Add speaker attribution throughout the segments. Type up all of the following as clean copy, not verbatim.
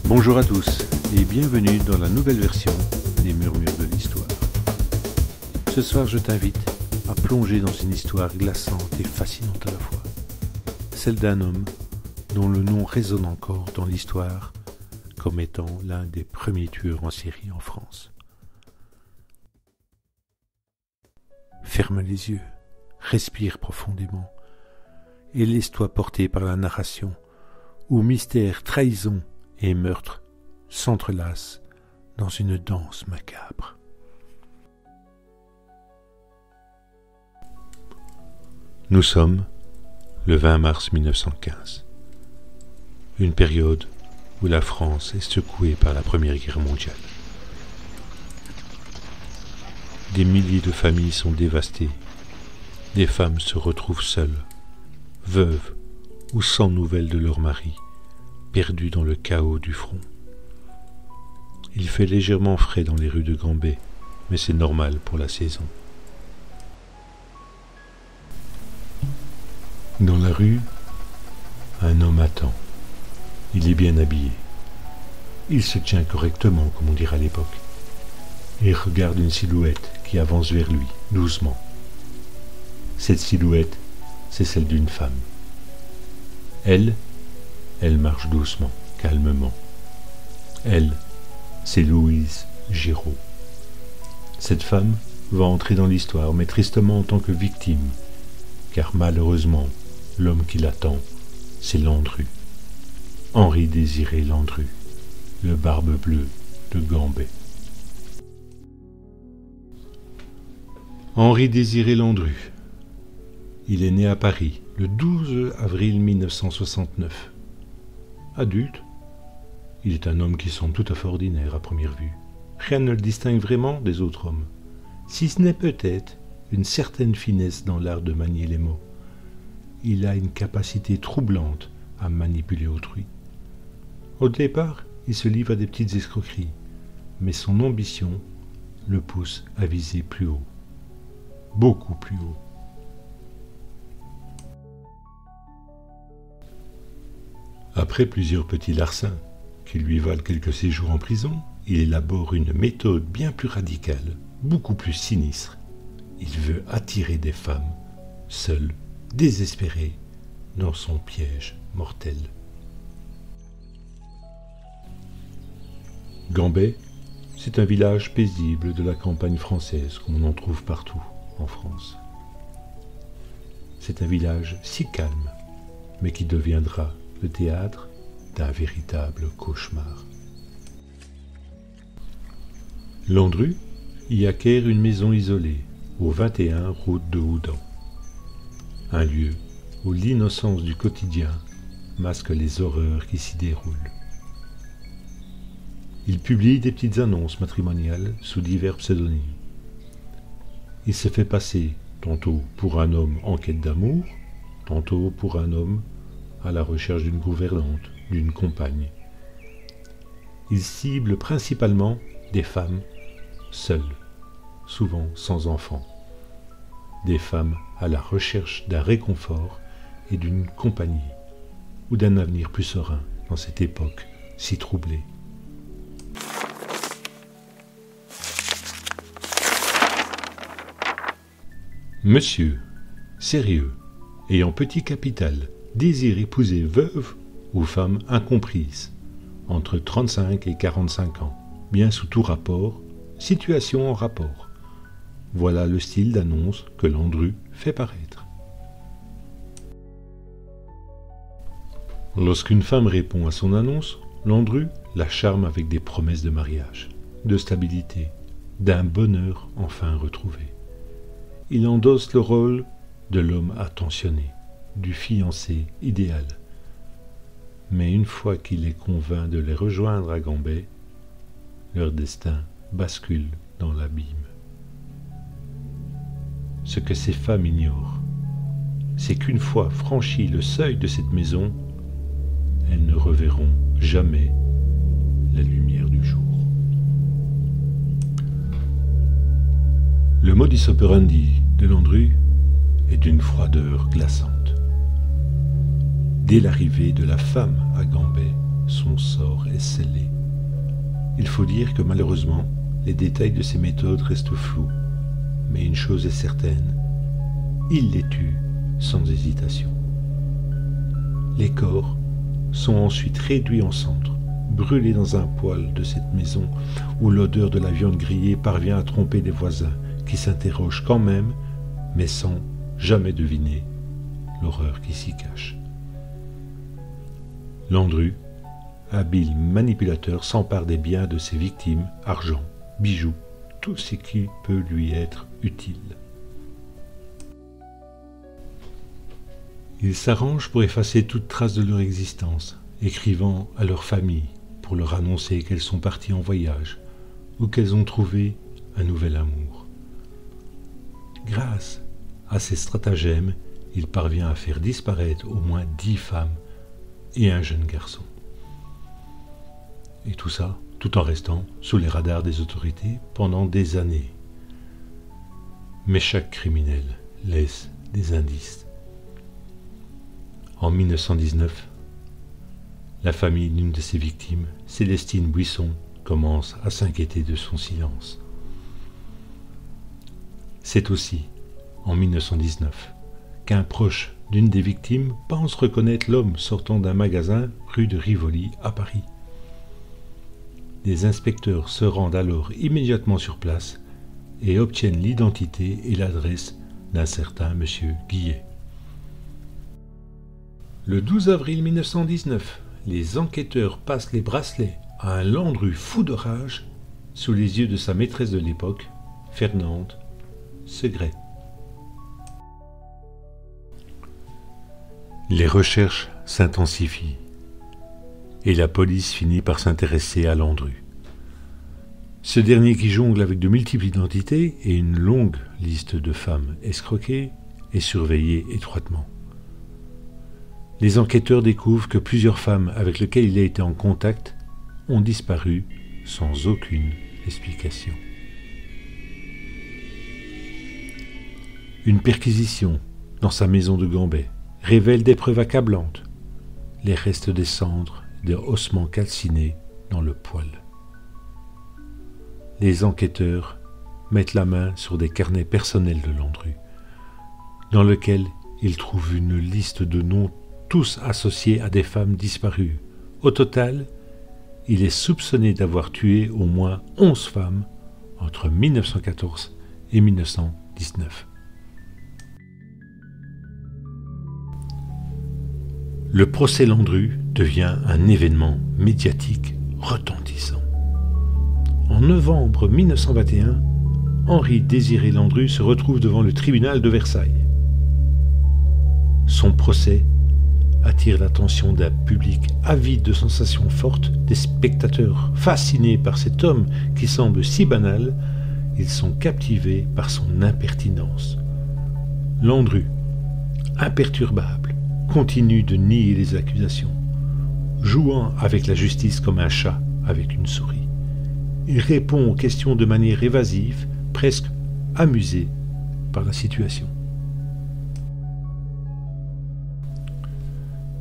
Speaker 1: Bonjour à tous et bienvenue dans la nouvelle version des Murmures de l'Histoire. Ce soir, je t'invite à plonger dans une histoire glaçante et fascinante à la fois. Celle d'un homme dont le nom résonne encore dans l'histoire comme étant l'un des premiers tueurs en série en France. Ferme les yeux, respire profondément et laisse-toi porter par la narration où mystère, trahison et meurtre s'entrelacent dans une danse macabre. Nous sommes le 20 mars 1915, une période où la France est secouée par la Première Guerre mondiale. Des milliers de familles sont dévastées, des femmes se retrouvent seules, veuves ou sans nouvelles de leur mari, perdues dans le chaos du front. Il fait légèrement frais dans les rues de Gambais, mais c'est normal pour la saison. Dans la rue, un homme attend. Il est bien habillé. Il se tient correctement, comme on dirait à l'époque. Il regarde une silhouette qui avance vers lui, doucement. Cette silhouette, c'est celle d'une femme. Elle marche doucement, calmement. Elle, c'est Louise Giraud. Cette femme va entrer dans l'histoire, mais tristement en tant que victime, car malheureusement, l'homme qui l'attend, c'est Landru. Henri-Désiré Landru, le barbe bleue de Gambais. Henri-Désiré Landru. Il est né à Paris le 12 avril 1969. Adulte, il est un homme qui semble tout à fait ordinaire à première vue. Rien ne le distingue vraiment des autres hommes, si ce n'est peut-être une certaine finesse dans l'art de manier les mots. Il a une capacité troublante à manipuler autrui. Au départ, il se livre à des petites escroqueries, mais son ambition le pousse à viser plus haut, beaucoup plus haut. Après plusieurs petits larcins qui lui valent quelques séjours en prison, il élabore une méthode bien plus radicale, beaucoup plus sinistre. Il veut attirer des femmes, seules, désespérées, dans son piège mortel. Gambais, c'est un village paisible de la campagne française, comme on en trouve partout en France. C'est un village si calme, mais qui deviendra le théâtre d'un véritable cauchemar. Landru y acquiert une maison isolée, au 21 route de Houdan. Un lieu où l'innocence du quotidien masque les horreurs qui s'y déroulent. Il publie des petites annonces matrimoniales sous divers pseudonymes. Il se fait passer tantôt pour un homme en quête d'amour, tantôt pour un homme à la recherche d'une gouvernante, d'une compagne. Il cible principalement des femmes seules, souvent sans enfants. Des femmes à la recherche d'un réconfort et d'une compagnie, ou d'un avenir plus serein dans cette époque si troublée. Monsieur, sérieux, ayant petit capital, désire épouser veuve ou femme incomprise, entre 35 et 45 ans, bien sous tout rapport, situation en rapport. Voilà le style d'annonce que Landru fait paraître. Lorsqu'une femme répond à son annonce, Landru la charme avec des promesses de mariage, de stabilité, d'un bonheur enfin retrouvé. Il endosse le rôle de l'homme attentionné, du fiancé idéal. Mais une fois qu'il est convainc de les rejoindre à Gambais, leur destin bascule dans l'abîme. Ce que ces femmes ignorent, c'est qu'une fois franchi le seuil de cette maison, elles ne reverront jamais la lumière du jour. Le modus operandi de Landru est d'une froideur glaçante. Dès l'arrivée de la femme à Gambais, son sort est scellé. Il faut dire que malheureusement, les détails de ses méthodes restent flous, mais une chose est certaine, il les tue sans hésitation. Les corps sont ensuite réduits en cendres, brûlés dans un poêle de cette maison où l'odeur de la viande grillée parvient à tromper les voisins qui s'interrogent quand même, mais sans jamais deviner l'horreur qui s'y cache. Landru, habile manipulateur, s'empare des biens de ses victimes, argent, bijoux, tout ce qui peut lui être utile. Il s'arrange pour effacer toute trace de leur existence, écrivant à leur famille pour leur annoncer qu'elles sont parties en voyage ou qu'elles ont trouvé un nouvel amour. Grâce à ces stratagèmes, il parvient à faire disparaître au moins 10 femmes et un jeune garçon. Et tout ça, tout en restant sous les radars des autorités pendant des années. Mais chaque criminel laisse des indices. En 1919, la famille d'une de ses victimes, Célestine Buisson, commence à s'inquiéter de son silence. C'est aussi en 1919 qu'un proche d'une des victimes pense reconnaître l'homme sortant d'un magasin rue de Rivoli à Paris. Les inspecteurs se rendent alors immédiatement sur place et obtiennent l'identité et l'adresse d'un certain monsieur Guillet. Le 12 avril 1919, les enquêteurs passent les bracelets à un Landru fou de rage sous les yeux de sa maîtresse de l'époque, Fernande Segret. Les recherches s'intensifient et la police finit par s'intéresser à Landru. Ce dernier qui jongle avec de multiples identités et une longue liste de femmes escroquées est surveillé étroitement. Les enquêteurs découvrent que plusieurs femmes avec lesquelles il a été en contact ont disparu sans aucune explication. Une perquisition dans sa maison de Gambais révèle des preuves accablantes, les restes des cendres, des ossements calcinés dans le poêle. Les enquêteurs mettent la main sur des carnets personnels de Landru, dans lesquels ils trouvent une liste de noms tous associés à des femmes disparues. Au total, il est soupçonné d'avoir tué au moins 11 femmes entre 1914 et 1919. Le procès Landru devient un événement médiatique retentissant. En novembre 1921, Henri-Désiré Landru se retrouve devant le tribunal de Versailles. Son procès attire l'attention d'un public avide de sensations fortes, des spectateurs fascinés par cet homme qui semble si banal, ils sont captivés par son impertinence. Landru, imperturbable, continue de nier les accusations, jouant avec la justice comme un chat avec une souris. Il répond aux questions de manière évasive, presque amusé par la situation.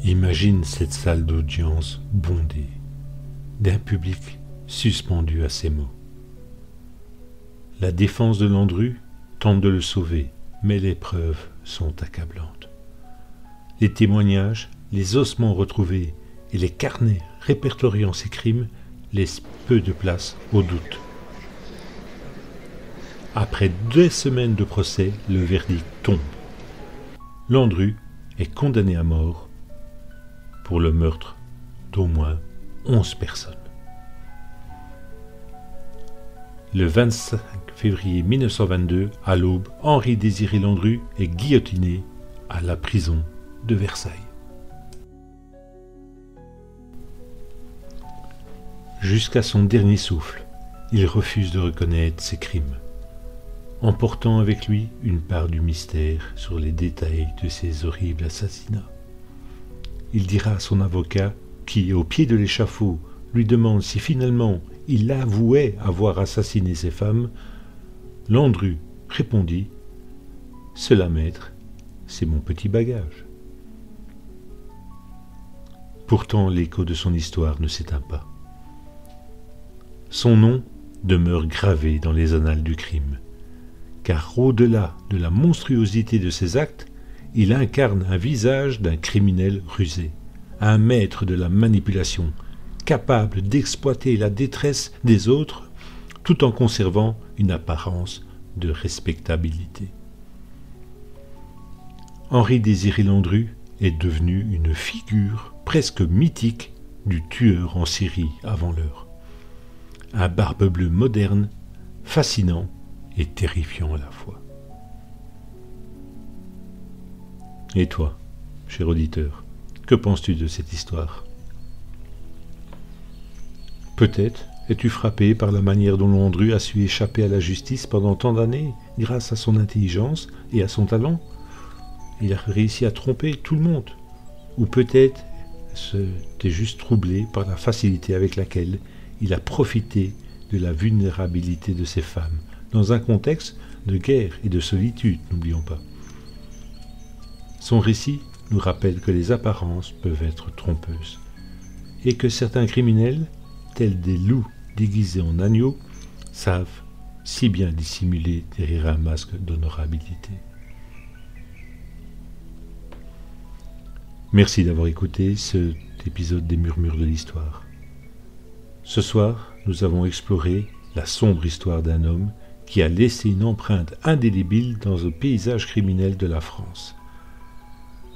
Speaker 1: Imagine cette salle d'audience bondée, d'un public suspendu à ses mots. La défense de Landru tente de le sauver, mais les preuves sont accablantes. Les témoignages, les ossements retrouvés et les carnets répertoriant ses crimes laissent peu de place au doute. Après 2 semaines de procès, le verdict tombe. Landru est condamné à mort pour le meurtre d'au moins 11 personnes. Le 25 février 1922, à l'aube, Henri-Désiré Landru est guillotiné à la prison de Versailles. Jusqu'à son dernier souffle, il refuse de reconnaître ses crimes, emportant avec lui une part du mystère sur les détails de ces horribles assassinats. Il dira à son avocat, qui, au pied de l'échafaud, lui demande si finalement il avouait avoir assassiné ces femmes, Landru répondit « Cela, maître, c'est mon petit bagage ». Pourtant, l'écho de son histoire ne s'éteint pas. Son nom demeure gravé dans les annales du crime, car au-delà de la monstruosité de ses actes, il incarne un visage d'un criminel rusé, un maître de la manipulation, capable d'exploiter la détresse des autres tout en conservant une apparence de respectabilité. Henri-Désiré Landru est devenu une figure presque mythique du tueur en série avant l'heure. Un barbe-bleue moderne, fascinant et terrifiant à la fois. Et toi, cher auditeur, que penses-tu de cette histoire ? Peut-être es-tu frappé par la manière dont Landru a su échapper à la justice pendant tant d'années, grâce à son intelligence et à son talent. Il a réussi à tromper tout le monde. Ou peut-être t'es juste troublé par la facilité avec laquelle il a profité de la vulnérabilité de ces femmes, dans un contexte de guerre et de solitude, n'oublions pas. Son récit nous rappelle que les apparences peuvent être trompeuses, et que certains criminels, tels des loups déguisés en agneaux, savent si bien dissimuler derrière un masque d'honorabilité. Merci d'avoir écouté cet épisode des Murmures de l'Histoire. Ce soir, nous avons exploré la sombre histoire d'un homme qui a laissé une empreinte indélébile dans le paysage criminel de la France.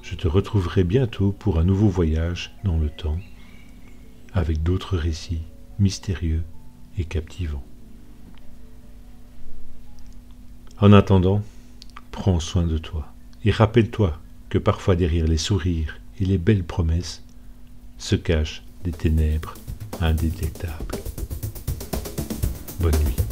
Speaker 1: Je te retrouverai bientôt pour un nouveau voyage dans le temps, avec d'autres récits mystérieux et captivants. En attendant, prends soin de toi et rappelle-toi que parfois derrière les sourires et les belles promesses se cachent des ténèbres indétectables. Bonne nuit.